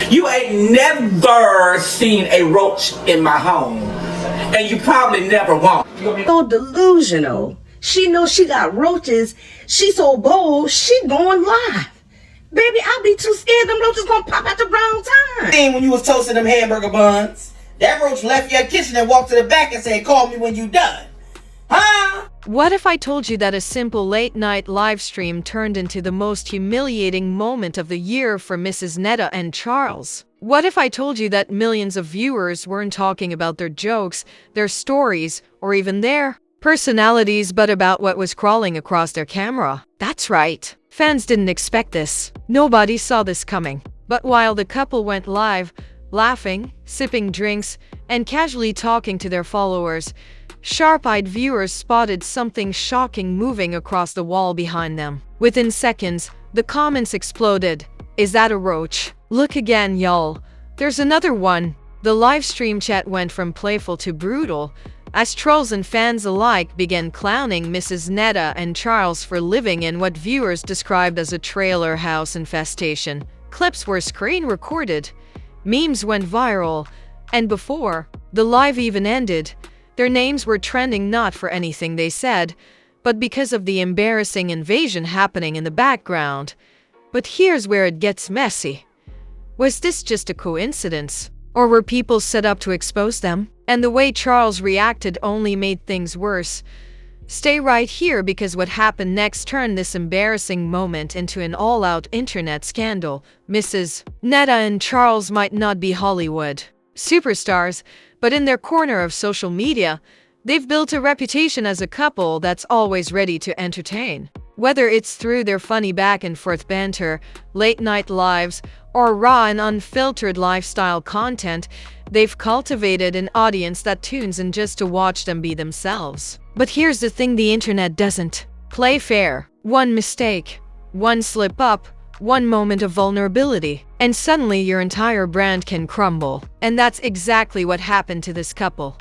You ain't never seen a roach in my home, and you probably never won't. So delusional. She knows she got roaches. She so bold, she going live. Baby, I'll be too scared them roaches gonna pop at the wrong time. When you was toasting them hamburger buns, that roach left your kitchen and walked to the back and said, "Call me when you done." Huh? What if I told you that a simple late-night live stream turned into the most humiliating moment of the year for Mrs. Netta and Charles? What if I told you that millions of viewers weren't talking about their jokes, their stories, or even their personalities, but about what was crawling across their camera? That's right. Fans didn't expect this. Nobody saw this coming. But while the couple went live, laughing, sipping drinks, and casually talking to their followers, sharp-eyed viewers spotted something shocking moving across the wall behind them. Within seconds, the comments exploded. "Is that a roach? Look again, y'all. There's another one." The live stream chat went from playful to brutal, as trolls and fans alike began clowning Mrs. Netta and Charles for living in what viewers described as a trailer house infestation. Clips were screen-recorded, memes went viral, and before the live even ended, their names were trending not for anything they said, but because of the embarrassing invasion happening in the background. But here's where it gets messy. Was this just a coincidence? Or were people set up to expose them? And the way Charles reacted only made things worse. Stay right here, because what happened next turned this embarrassing moment into an all-out internet scandal. Mrs. Netta and Charles might not be Hollywood superstars, but in their corner of social media, they've built a reputation as a couple that's always ready to entertain. Whether it's through their funny back-and-forth banter, late-night lives, or raw and unfiltered lifestyle content, they've cultivated an audience that tunes in just to watch them be themselves. But here's the thing the internet doesn't play fair. One mistake, one slip-up, one moment of vulnerability, and suddenly your entire brand can crumble. And that's exactly what happened to this couple.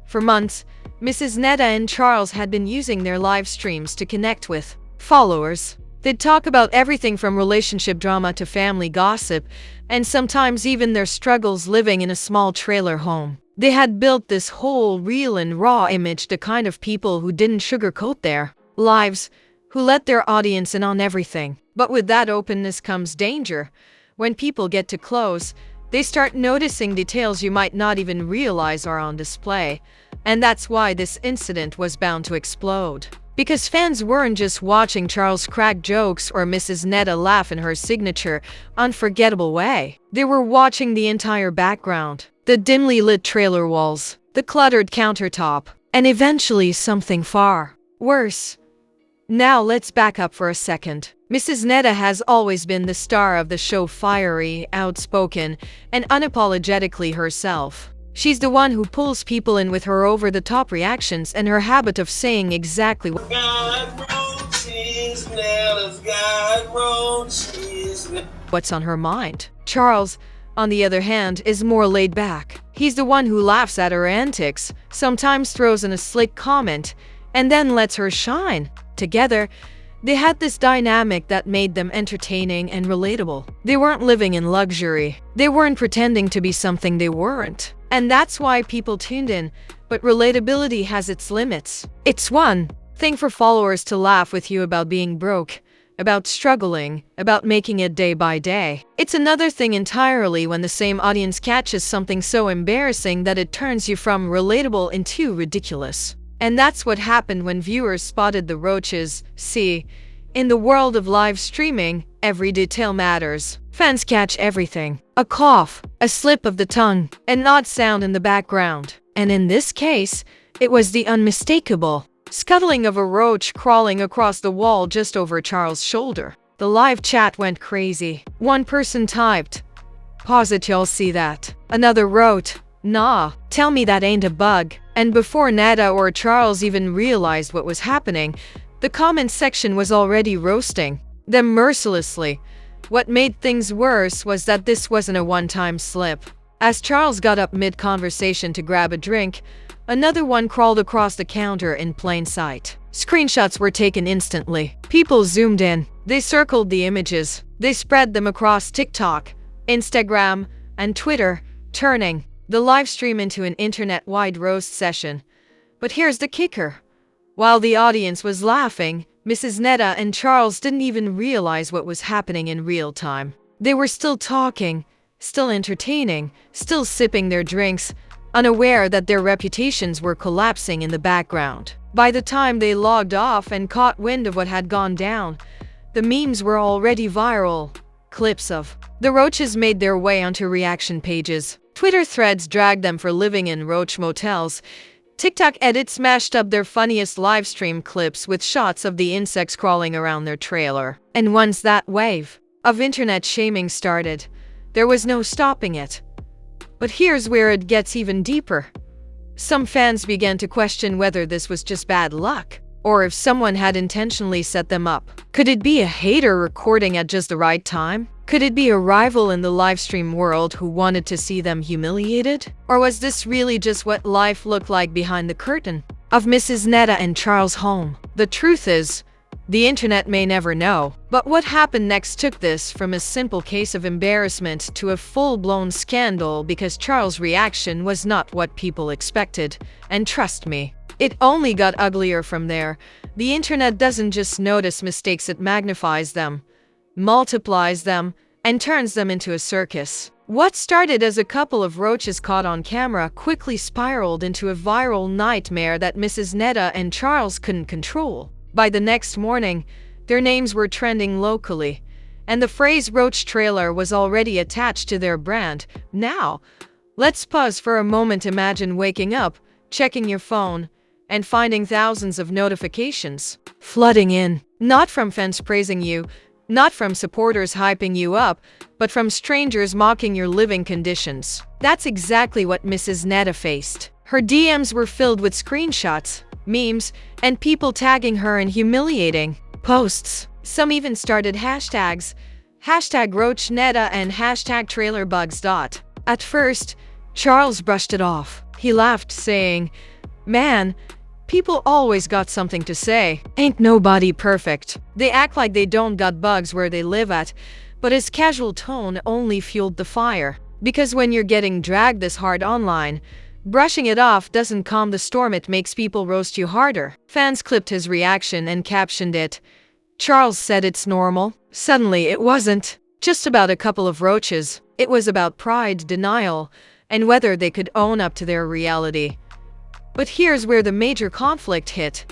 For months, Mrs. Netta and Charles had been using their live streams to connect with followers. They'd talk about everything from relationship drama to family gossip, and sometimes even their struggles living in a small trailer home. They had built this whole real and raw image, the kind of people who didn't sugarcoat their lives, who let their audience in on everything. But with that openness comes danger. When people get too close, they start noticing details you might not even realize are on display. And that's why this incident was bound to explode. Because fans weren't just watching Charles crack jokes or Mrs. Netta laugh in her signature, unforgettable way. They were watching the entire background. The dimly lit trailer walls, the cluttered countertop, and eventually something far worse. Now let's back up for a second. Mrs. Netta has always been the star of the show, fiery, outspoken, and unapologetically herself. She's the one who pulls people in with her over-the-top reactions and her habit of saying exactly what what's on her mind. Charles, on the other hand, is more laid back. He's the one who laughs at her antics, sometimes throws in a slick comment, and then lets her shine. Together, they had this dynamic that made them entertaining and relatable. They weren't living in luxury. They weren't pretending to be something they weren't. And that's why people tuned in. But relatability has its limits. It's one thing for followers to laugh with you about being broke, about struggling, about making it day by day. It's another thing entirely when the same audience catches something so embarrassing that it turns you from relatable into ridiculous. And that's what happened when viewers spotted the roaches. See, in the world of live streaming, every detail matters. Fans catch everything. A cough, a slip of the tongue, an odd sound in the background. And in this case, it was the unmistakable scuttling of a roach crawling across the wall just over Charles' shoulder. The live chat went crazy. One person typed, "Pause it, y'all see that?" Another wrote, "Nah, tell me that ain't a bug." And before Netta or Charles even realized what was happening, the comment section was already roasting them mercilessly. What made things worse was that this wasn't a one-time slip. As Charles got up mid-conversation to grab a drink, another one crawled across the counter in plain sight. Screenshots were taken instantly. People zoomed in. They circled the images. They spread them across TikTok, Instagram, and Twitter, turning the live stream into an internet-wide roast session. But here's the kicker. While the audience was laughing, Mrs. Netta and Charles didn't even realize what was happening in real time. They were still talking, still entertaining, still sipping their drinks, unaware that their reputations were collapsing in the background. By the time they logged off and caught wind of what had gone down, the memes were already viral. Clips of the Roaches made their way onto reaction pages. Twitter threads dragged them for living in roach motels. TikTok edits mashed up their funniest livestream clips with shots of the insects crawling around their trailer. And once that wave of internet shaming started, there was no stopping it. But here's where it gets even deeper. Some fans began to question whether this was just bad luck, or if someone had intentionally set them up. Could it be a hater recording at just the right time? Could it be a rival in the livestream world who wanted to see them humiliated? Or was this really just what life looked like behind the curtain of Mrs. Netta and Charles' home? The truth is, the internet may never know. But what happened next took this from a simple case of embarrassment to a full-blown scandal, because Charles' reaction was not what people expected. And trust me, it only got uglier from there. The internet doesn't just notice mistakes, it magnifies them, multiplies them, and turns them into a circus. What started as a couple of roaches caught on camera quickly spiraled into a viral nightmare that Mrs. Netta and Charles couldn't control. By the next morning, their names were trending locally, and the phrase roach trailer was already attached to their brand. Now, let's pause for a moment. Imagine waking up, checking your phone, and finding thousands of notifications flooding in. Not from fans praising you, not from supporters hyping you up, but from strangers mocking your living conditions. That's exactly what Mrs. Netta faced. Her DMs were filled with screenshots, memes, and people tagging her in humiliating posts. Some even started hashtags, #RoachNetta and #TrailerBugs. At first, Charles brushed it off. He laughed, saying, "Man, people always got something to say. Ain't nobody perfect. They act like they don't got bugs where they live at." But his casual tone only fueled the fire. Because when you're getting dragged this hard online, brushing it off doesn't calm the storm, it makes people roast you harder. Fans clipped his reaction and captioned it, "Charles said it's normal." Suddenly, it wasn't just about a couple of roaches. It was about pride, denial, and whether they could own up to their reality. But here's where the major conflict hit.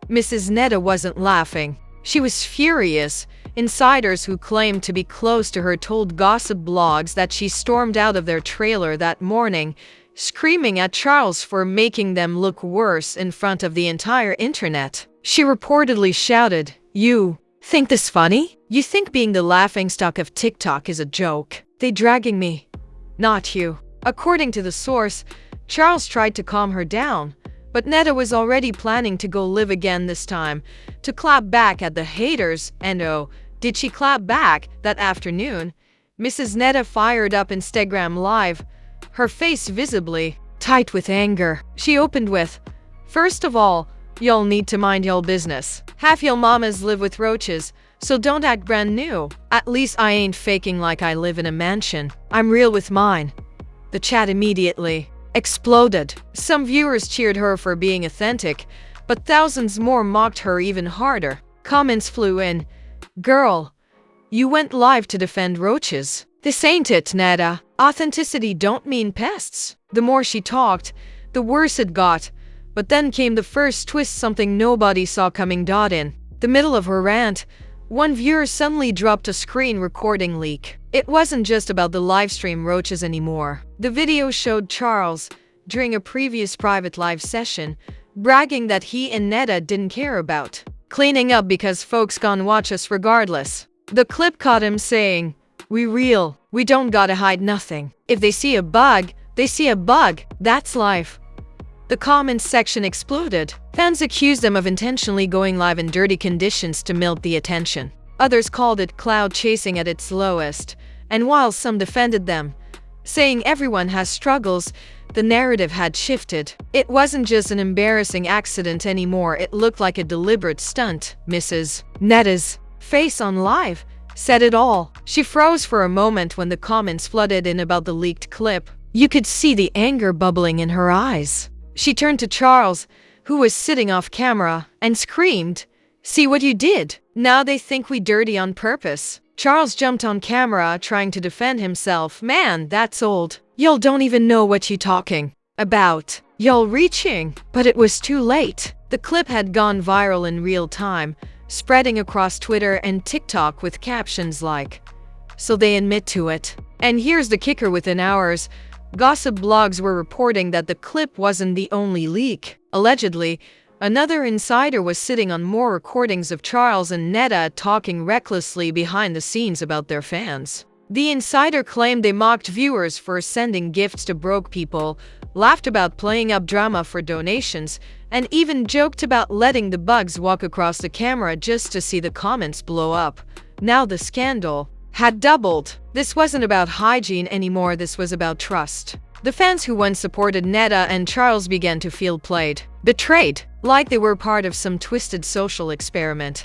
Mrs. Netta wasn't laughing. She was furious. Insiders who claimed to be close to her told gossip blogs that she stormed out of their trailer that morning, screaming at Charles for making them look worse in front of the entire internet. She reportedly shouted, "You think this funny? You think being the laughingstock of TikTok is a joke? They dragging me, not you." According to the source, Charles tried to calm her down, but Netta was already planning to go live again, this time to clap back at the haters. And oh, did she clap back? That afternoon, Mrs. Netta fired up Instagram Live, her face visibly tight with anger. She opened with, "First of all, y'all need to mind y'all business. Half y'all mamas live with roaches, so don't act brand new. At least I ain't faking like I live in a mansion. I'm real with mine." The chat immediately exploded. Some viewers cheered her for being authentic, but thousands more mocked her even harder. Comments flew in. "Girl, you went live to defend roaches. This ain't it, Netta. Authenticity don't mean pests." The more she talked, the worse it got. But then came the first twist, something nobody saw coming. In the middle of her rant, one viewer suddenly dropped a screen recording leak. It wasn't just about the livestream roaches anymore. The video showed Charles, during a previous private live session, bragging that he and Netta didn't care about cleaning up because folks gon' watch us regardless. The clip caught him saying, "We real. We don't gotta hide nothing. If they see a bug, they see a bug. That's life." The comments section exploded. Fans accused them of intentionally going live in dirty conditions to milk the attention. Others called it cloud chasing at its lowest. And while some defended them, saying everyone has struggles, the narrative had shifted. It wasn't just an embarrassing accident anymore, it looked like a deliberate stunt. Mrs. Netta's face on live said it all. She froze for a moment when the comments flooded in about the leaked clip. You could see the anger bubbling in her eyes. She turned to Charles, who was sitting off camera, and screamed, "See what you did? Now they think we dirty on purpose." Charles jumped on camera, trying to defend himself. "Man, that's old. Y'all don't even know what you talking about. Y'all reaching." But it was too late. The clip had gone viral in real time, spreading across Twitter and TikTok with captions like, "So they admit to it." And here's the kicker: within hours, gossip blogs were reporting that the clip wasn't the only leak. Allegedly, another insider was sitting on more recordings of Charles and Netta talking recklessly behind the scenes about their fans. The insider claimed they mocked viewers for sending gifts to broke people, laughed about playing up drama for donations, and even joked about letting the bugs walk across the camera just to see the comments blow up. Now the scandal had doubled. This wasn't about hygiene anymore, this was about trust. The fans who once supported Netta and Charles began to feel played, betrayed, like they were part of some twisted social experiment.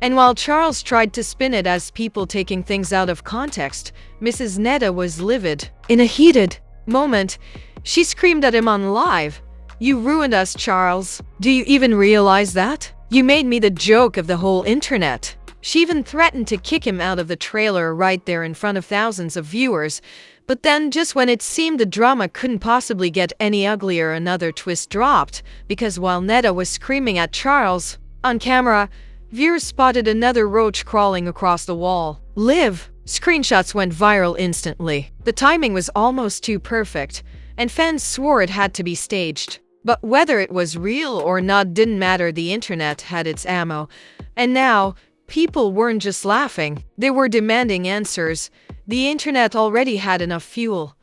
And while Charles tried to spin it as people taking things out of context, Mrs. Netta was livid. In a heated moment, she screamed at him on live, "You ruined us, Charles. Do you even realize that? You made me the joke of the whole internet." She even threatened to kick him out of the trailer right there in front of thousands of viewers. But then, just when it seemed the drama couldn't possibly get any uglier, another twist dropped, because while Netta was screaming at Charles on camera, viewers spotted another roach crawling across the wall. Live! Screenshots went viral instantly. The timing was almost too perfect, and fans swore it had to be staged. But whether it was real or not didn't matter, the internet had its ammo. And now, people weren't just laughing, they were demanding answers. The internet already had enough fuel.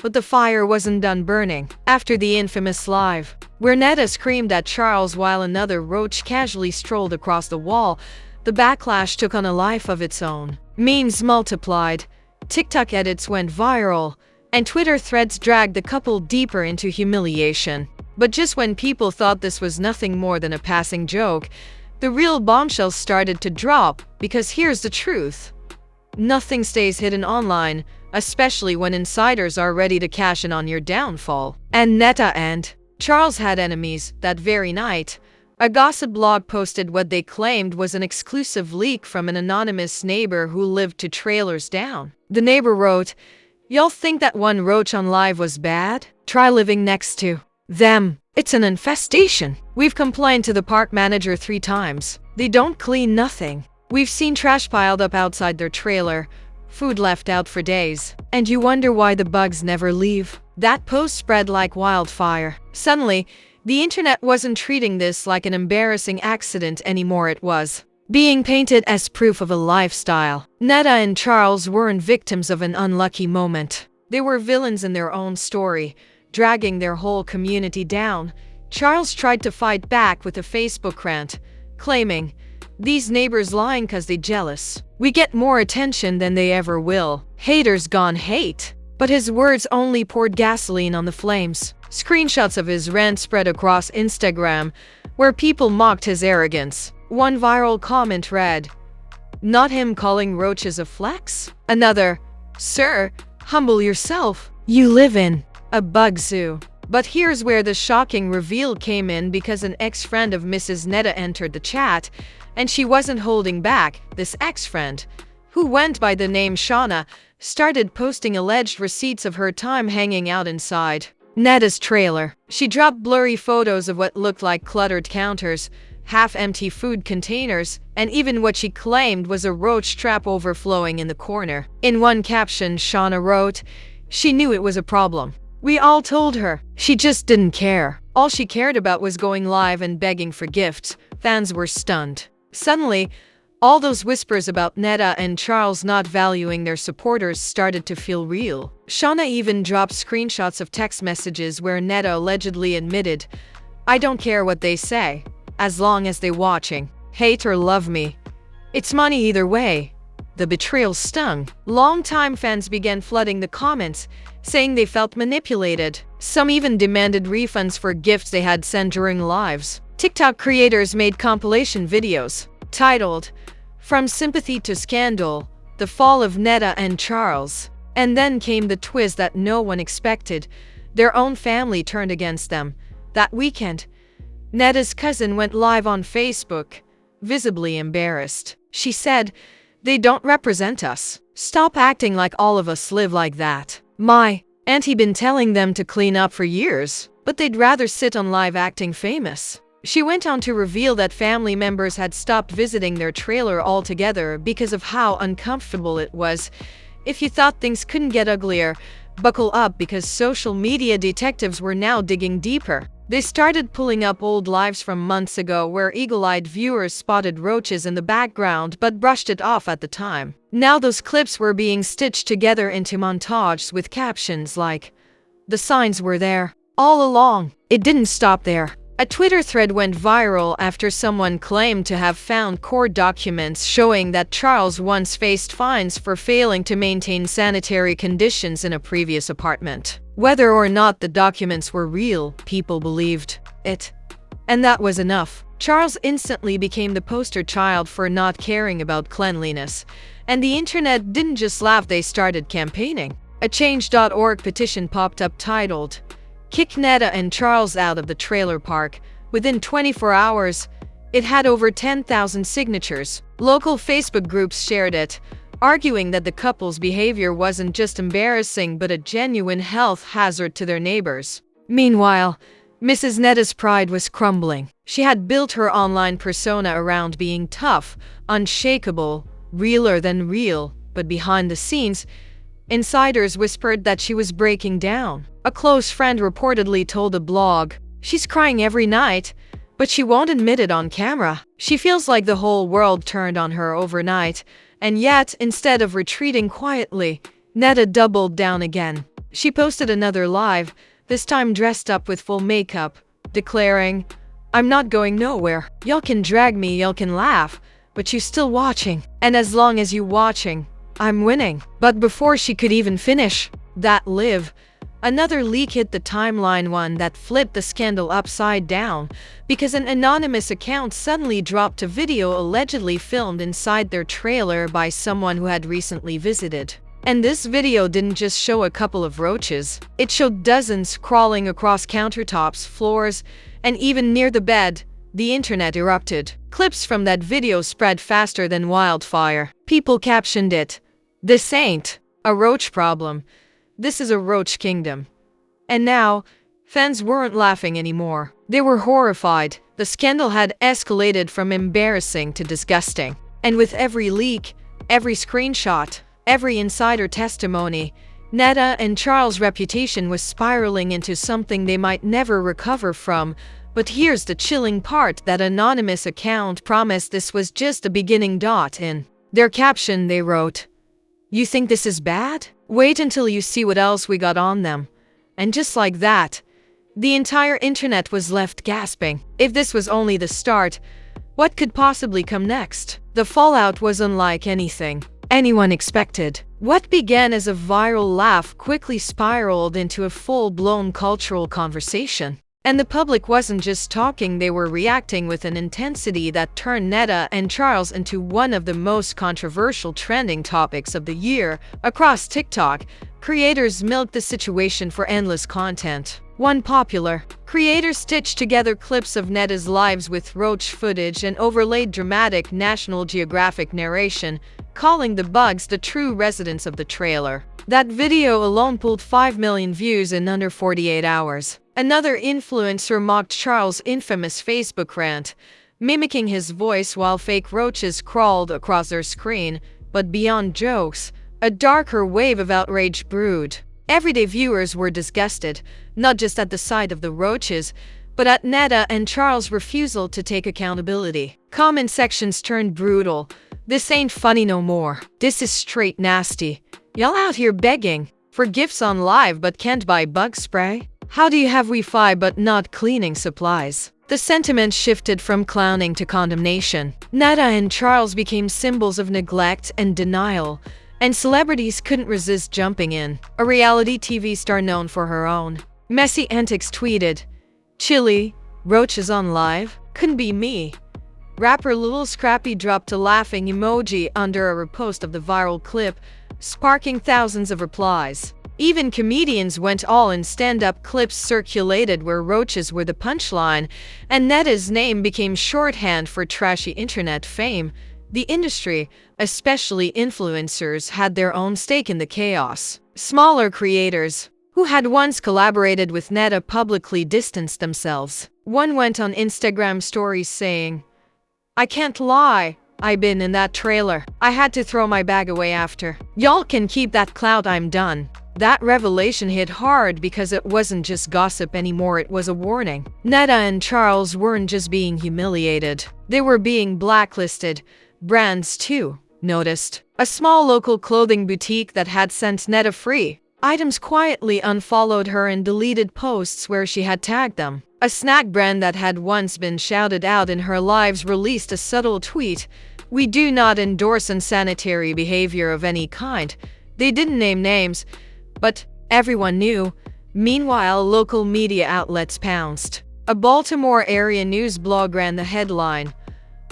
But the fire wasn't done burning. After the infamous live, where Netta screamed at Charles while another roach casually strolled across the wall, the backlash took on a life of its own. Memes multiplied, TikTok edits went viral, and Twitter threads dragged the couple deeper into humiliation. But just when people thought this was nothing more than a passing joke, the real bombshells started to drop, because here's the truth. Nothing stays hidden online, especially when insiders are ready to cash in on your downfall. And Netta and Charles had enemies. That very night, a gossip blog posted what they claimed was an exclusive leak from an anonymous neighbor who lived 2 trailers down. The neighbor wrote, "Y'all think that one roach on live was bad? Try living next to them. It's an infestation. We've complained to the park manager 3 times. They don't clean nothing. We've seen trash piled up outside their trailer, food left out for days. And you wonder why the bugs never leave." That post spread like wildfire. Suddenly, the internet wasn't treating this like an embarrassing accident anymore. It was being painted as proof of a lifestyle. Netta and Charles weren't victims of an unlucky moment. They were villains in their own story, dragging their whole community down. Charles tried to fight back with a Facebook rant, claiming, "These neighbors lying 'cause they jealous. We get more attention than they ever will. Haters gone hate." But his words only poured gasoline on the flames. Screenshots of his rant spread across Instagram, where people mocked his arrogance. One viral comment read, "Not him calling roaches a flex?" Another, "Sir, humble yourself. You live in a bug zoo." But here's where the shocking reveal came in, because an ex-friend of Mrs. Netta entered the chat, and she wasn't holding back. This ex-friend, who went by the name Shauna, started posting alleged receipts of her time hanging out inside Netta's trailer. She dropped blurry photos of what looked like cluttered counters, half-empty food containers, and even what she claimed was a roach trap overflowing in the corner. In one caption, Shauna wrote, "She knew it was a problem. We all told her. She just didn't care. All she cared about was going live and begging for gifts." Fans were stunned. Suddenly, all those whispers about Netta and Charles not valuing their supporters started to feel real. Shauna even dropped screenshots of text messages where Netta allegedly admitted, "I don't care what they say, as long as they watching. Hate or love me. It's money either way." The betrayal stung. Longtime fans began flooding the comments, saying they felt manipulated. Some even demanded refunds for gifts they had sent during lives. TikTok creators made compilation videos titled, "From Sympathy to Scandal," the fall of Netta and Charles. And then came the twist that no one expected. Their own family turned against them. That weekend, Netta's cousin went live on Facebook, visibly embarrassed. She said, "They don't represent us. Stop acting like all of us live like that." My auntie been telling them to clean up for years, but they'd rather sit on live acting famous. She went on to reveal that family members had stopped visiting their trailer altogether because of how uncomfortable it was. If you thought things couldn't get uglier, buckle up, because social media detectives were now digging deeper. They started pulling up old lives from months ago where eagle-eyed viewers spotted roaches in the background but brushed it off at the time. Now those clips were being stitched together into montages with captions like, "The signs were there all along." It didn't stop there. A Twitter thread went viral after someone claimed to have found court documents showing that Charles once faced fines for failing to maintain sanitary conditions in a previous apartment. Whether or not the documents were real, people believed it. And that was enough. Charles instantly became the poster child for not caring about cleanliness. And the internet didn't just laugh, they started campaigning. A Change.org petition popped up titled, "Kick Netta and Charles out of the trailer park." Within 24 hours, it had over 10,000 signatures. Local Facebook groups shared it, arguing that the couple's behavior wasn't just embarrassing but a genuine health hazard to their neighbors. Meanwhile, Mrs. Netta's pride was crumbling. She had built her online persona around being tough, unshakable, realer than real, but behind the scenes, insiders whispered that she was breaking down. A close friend reportedly told the blog, "She's crying every night, but she won't admit it on camera. She feels like the whole world turned on her overnight." And yet, instead of retreating quietly, Netta doubled down again. She posted another live, this time dressed up with full makeup, declaring, "I'm not going nowhere. Y'all can drag me, y'all can laugh, but you still watching. And as long as you watching, I'm winning." But before she could even finish that live, another leak hit the timeline, one that flipped the scandal upside down, because an anonymous account suddenly dropped a video allegedly filmed inside their trailer by someone who had recently visited. And this video didn't just show a couple of roaches. It showed dozens crawling across countertops, floors, and even near the bed. The internet erupted. Clips from that video spread faster than wildfire. People captioned it, "This ain't a roach problem. This is a roach kingdom." And now, fans weren't laughing anymore. They were horrified. The scandal had escalated from embarrassing to disgusting. And with every leak, every screenshot, every insider testimony, Netta and Charles' reputation was spiraling into something they might never recover from. But here's the chilling part: that anonymous account promised this was just the beginning. In their caption, they wrote, "You think this is bad? Wait until you see what else we got on them." And just like that, the entire internet was left gasping. If this was only the start, what could possibly come next? The fallout was unlike anything anyone expected. What began as a viral laugh quickly spiraled into a full-blown cultural conversation. And the public wasn't just talking, they were reacting with an intensity that turned Netta and Charles into one of the most controversial trending topics of the year. Across TikTok, creators milked the situation for endless content. One popular creator stitched together clips of Netta's lives with roach footage and overlaid dramatic National Geographic narration, calling the bugs the true residents of the trailer. That video alone pulled 5 million views in under 48 hours. Another influencer mocked Charles' infamous Facebook rant, mimicking his voice while fake roaches crawled across their screen. But beyond jokes, a darker wave of outrage brewed. Everyday viewers were disgusted, not just at the sight of the roaches, but at Netta and Charles' refusal to take accountability. Comment sections turned brutal. "This ain't funny no more. This is straight nasty. Y'all out here begging for gifts on live but can't buy bug spray? How do you have Wi-Fi but not cleaning supplies?" The sentiment shifted from clowning to condemnation. Netta and Charles became symbols of neglect and denial, and celebrities couldn't resist jumping in. A reality TV star known for her own messy antics tweeted, "Chilly, roaches on live? Couldn't be me. Rapper Lil Scrappy dropped a laughing emoji under a repost of the viral clip, sparking thousands of replies. Even comedians went all in. Stand-up clips circulated where roaches were the punchline, and Netta's name became shorthand for trashy internet fame. The industry, especially influencers, had their own stake in the chaos. Smaller creators, who had once collaborated with Netta, publicly distanced themselves. One went on Instagram stories saying, "I can't lie, I been in that trailer. I had to throw my bag away after. Y'all can keep that clout, I'm done." That revelation hit hard because it wasn't just gossip anymore, it was a warning. Netta and Charles weren't just being humiliated, they were being blacklisted. Brands too noticed. A small local clothing boutique that had sent Netta free items quietly unfollowed her and deleted posts where she had tagged them. A snack brand that had once been shouted out in her lives released a subtle tweet: "We do not endorse unsanitary behavior of any kind." They didn't name names, but everyone knew. Meanwhile, local media outlets pounced. A Baltimore area news blog ran the headline,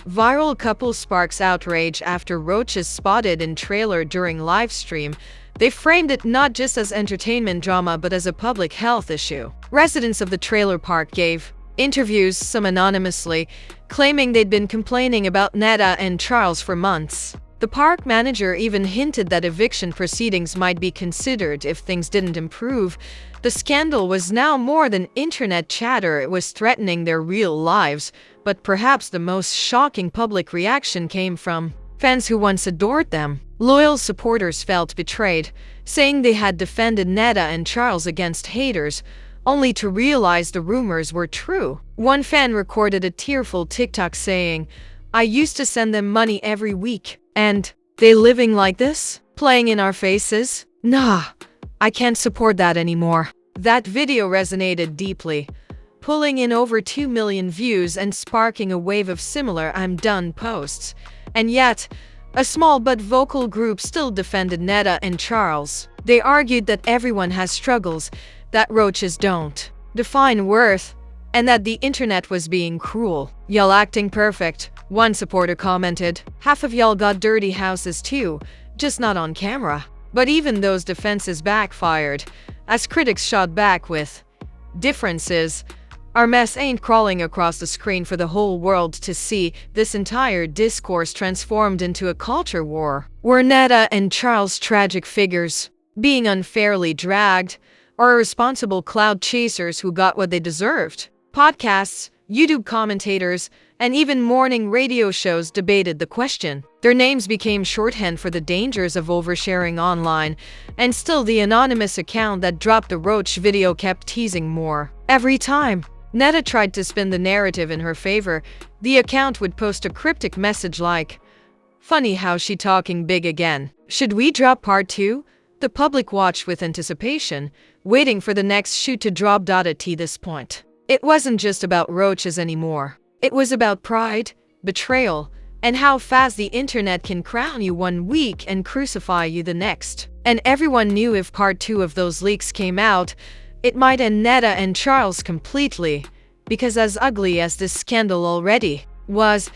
"Viral couple sparks outrage after roaches spotted in trailer during livestream." They framed it not just as entertainment drama but as a public health issue. Residents of the trailer park gave interviews, some anonymously, claiming they'd been complaining about Netta and Charles for months. The park manager even hinted that eviction proceedings might be considered if things didn't improve. The scandal was now more than internet chatter, it was threatening their real lives. But perhaps the most shocking public reaction came from fans who once adored them. Loyal supporters felt betrayed, saying they had defended Netta and Charles against haters, only to realize the rumors were true. One fan recorded a tearful TikTok saying, "I used to send them money every week, and they living like this? Playing in our faces? Nah, I can't support that anymore." That video resonated deeply, pulling in over 2 million views and sparking a wave of similar "I'm done" posts. And yet, a small but vocal group still defended Netta and Charles. They argued that everyone has struggles, that roaches don't define worth, and that the internet was being cruel. "Y'all acting perfect," one supporter commented. "Half of y'all got dirty houses too, just not on camera." But even those defenses backfired, as critics shot back with, "Differences. Our mess ain't crawling across the screen for the whole world to see." This entire discourse transformed into a culture war. Were Netta and Charles tragic figures, being unfairly dragged, or irresponsible cloud chasers who got what they deserved? Podcasts, YouTube commentators, and even morning radio shows debated the question. Their names became shorthand for the dangers of oversharing online, and still the anonymous account that dropped the roach video kept teasing more. Every time Netta tried to spin the narrative in her favor, the account would post a cryptic message like, "Funny how she talking big again. Should we drop part 2? The public watched with anticipation, waiting for the next shoot to drop. At this point, it wasn't just about roaches anymore. It was about pride, betrayal, and how fast the internet can crown you one week and crucify you the next. And everyone knew if part 2 of those leaks came out, it might end Netta and Charles completely, because as ugly as this scandal already was,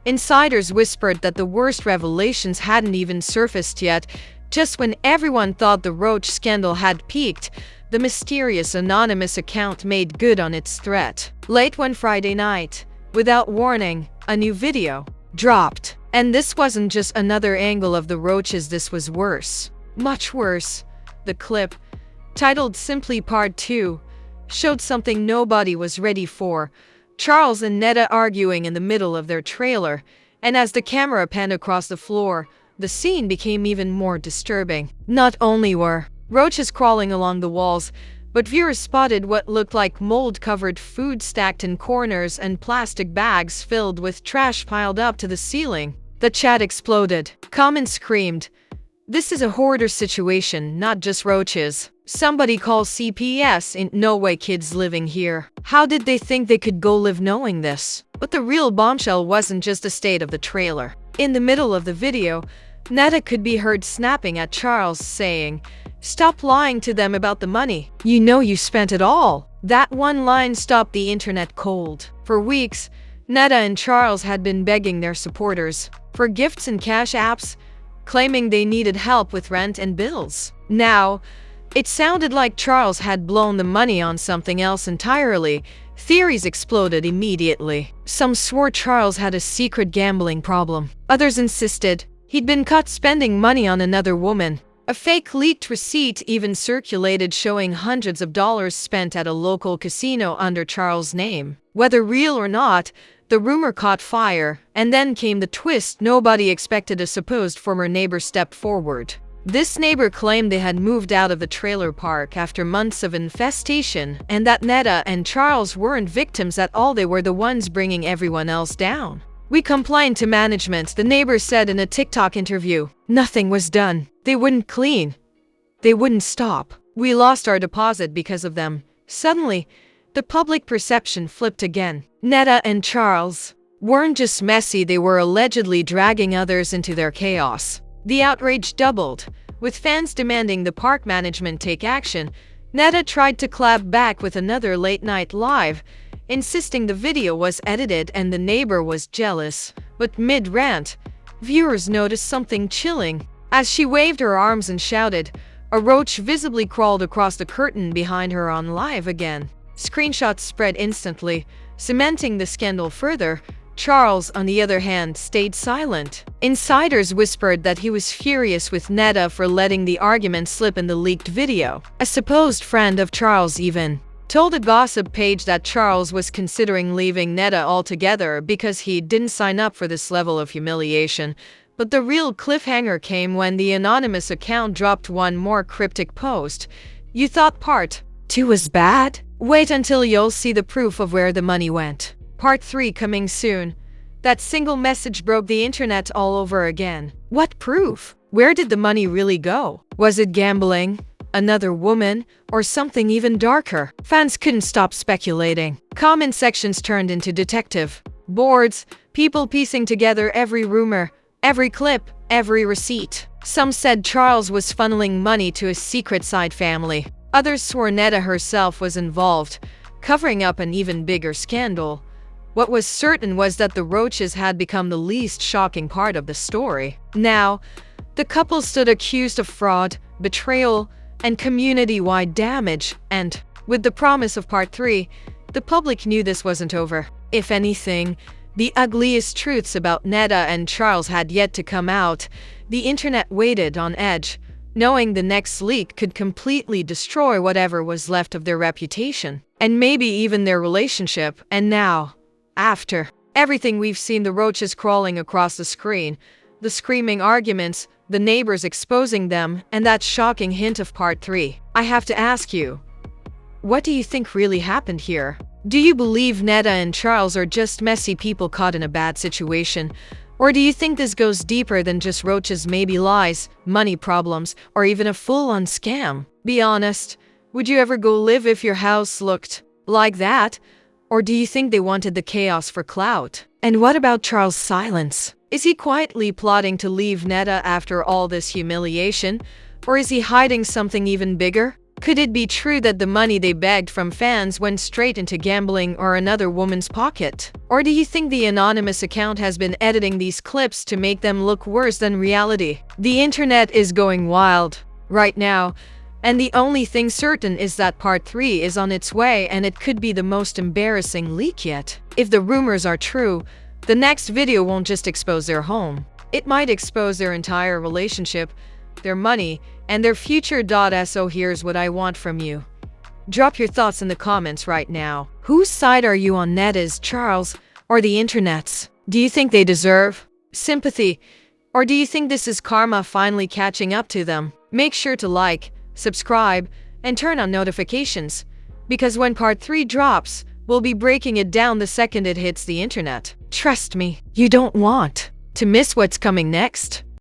insiders whispered that the worst revelations hadn't even surfaced yet. Just when everyone thought the roach scandal had peaked, the mysterious anonymous account made good on its threat. Late one Friday night, without warning, a new video dropped. And this wasn't just another angle of the roaches, this was worse. Much worse. The clip, titled simply Part 2, showed something nobody was ready for. Charles and Netta arguing in the middle of their trailer, and as the camera panned across the floor, the scene became even more disturbing. Not only were roaches crawling along the walls, but viewers spotted what looked like mold-covered food stacked in corners and plastic bags filled with trash piled up to the ceiling. The chat exploded. Comments screamed, "This is a hoarder situation, not just roaches. Somebody call CPS, ain't no way kids living here." How did they think they could go live knowing this? But the real bombshell wasn't just the state of the trailer. In the middle of the video, Netta could be heard snapping at Charles, saying, "Stop lying to them about the money. You know you spent it all." That one line stopped the internet cold. For weeks, Netta and Charles had been begging their supporters for gifts and cash apps, claiming they needed help with rent and bills. Now, it sounded like Charles had blown the money on something else entirely. Theories exploded immediately. Some swore Charles had a secret gambling problem. Others insisted he'd been caught spending money on another woman. A fake leaked receipt even circulated showing hundreds of dollars spent at a local casino under Charles' name. Whether real or not, the rumor caught fire, and then came the twist nobody expected. A supposed former neighbor stepped forward. This neighbor claimed they had moved out of the trailer park after months of infestation, and that Netta and Charles weren't victims at all, they were the ones bringing everyone else down. "We complained to management," the neighbor said in a TikTok interview. "Nothing was done. They wouldn't clean. They wouldn't stop. We lost our deposit because of them." Suddenly, the public perception flipped again. Netta and Charles weren't just messy, they were allegedly dragging others into their chaos. The outrage doubled, with fans demanding the park management take action. Netta tried to clap back with another late-night live, insisting the video was edited and the neighbor was jealous. But mid-rant, viewers noticed something chilling. As she waved her arms and shouted, a roach visibly crawled across the curtain behind her on live again. Screenshots spread instantly, cementing the scandal further. Charles, on the other hand, stayed silent. Insiders whispered that he was furious with Netta for letting the argument slip in the leaked video. A supposed friend of Charles even told a gossip page that Charles was considering leaving Netta altogether because he didn't sign up for this level of humiliation. But the real cliffhanger came when the anonymous account dropped one more cryptic post. "You thought part 2 was bad? Wait until you'll see the proof of where the money went. Part 3 coming soon." That single message broke the internet all over again. What proof? Where did the money really go? Was it gambling, another woman, or something even darker? Fans couldn't stop speculating. Comment sections turned into detective boards, people piecing together every rumor, every clip, every receipt. Some said Charles was funneling money to a secret side family. Others swore Netta herself was involved, covering up an even bigger scandal. What was certain was that the Roaches had become the least shocking part of the story. Now, the couple stood accused of fraud, betrayal, and community-wide damage, and, with the promise of Part 3, the public knew this wasn't over. If anything, the ugliest truths about Netta and Charles had yet to come out. The internet waited on edge, knowing the next leak could completely destroy whatever was left of their reputation, and maybe even their relationship. And now, after everything we've seen, the Roaches crawling across the screen, the screaming arguments, the neighbors exposing them, and that shocking hint of Part 3, I have to ask you, what do you think really happened here? Do you believe Netta and Charles are just messy people caught in a bad situation? Or do you think this goes deeper than just Roaches, maybe lies, money problems, or even a full-on scam? Be honest, would you ever go live if your house looked like that? Or do you think they wanted the chaos for clout? And what about Charles' silence? Is he quietly plotting to leave Netta after all this humiliation? Or is he hiding something even bigger? Could it be true that the money they begged from fans went straight into gambling or another woman's pocket? Or do you think the anonymous account has been editing these clips to make them look worse than reality? The internet is going wild right now, and the only thing certain is that Part 3 is on its way, and it could be the most embarrassing leak yet. If the rumors are true, the next video won't just expose their home. It might expose their entire relationship, their money, and their future. So here's what I want from you. Drop your thoughts in the comments right now. Whose side are you on, Netta's, Charles, or the internet's? Do you think they deserve sympathy? Or do you think this is karma finally catching up to them? Make sure to like, subscribe, and turn on notifications, because when Part 3 drops, we'll be breaking it down the second it hits the internet. Trust me, you don't want to miss what's coming next.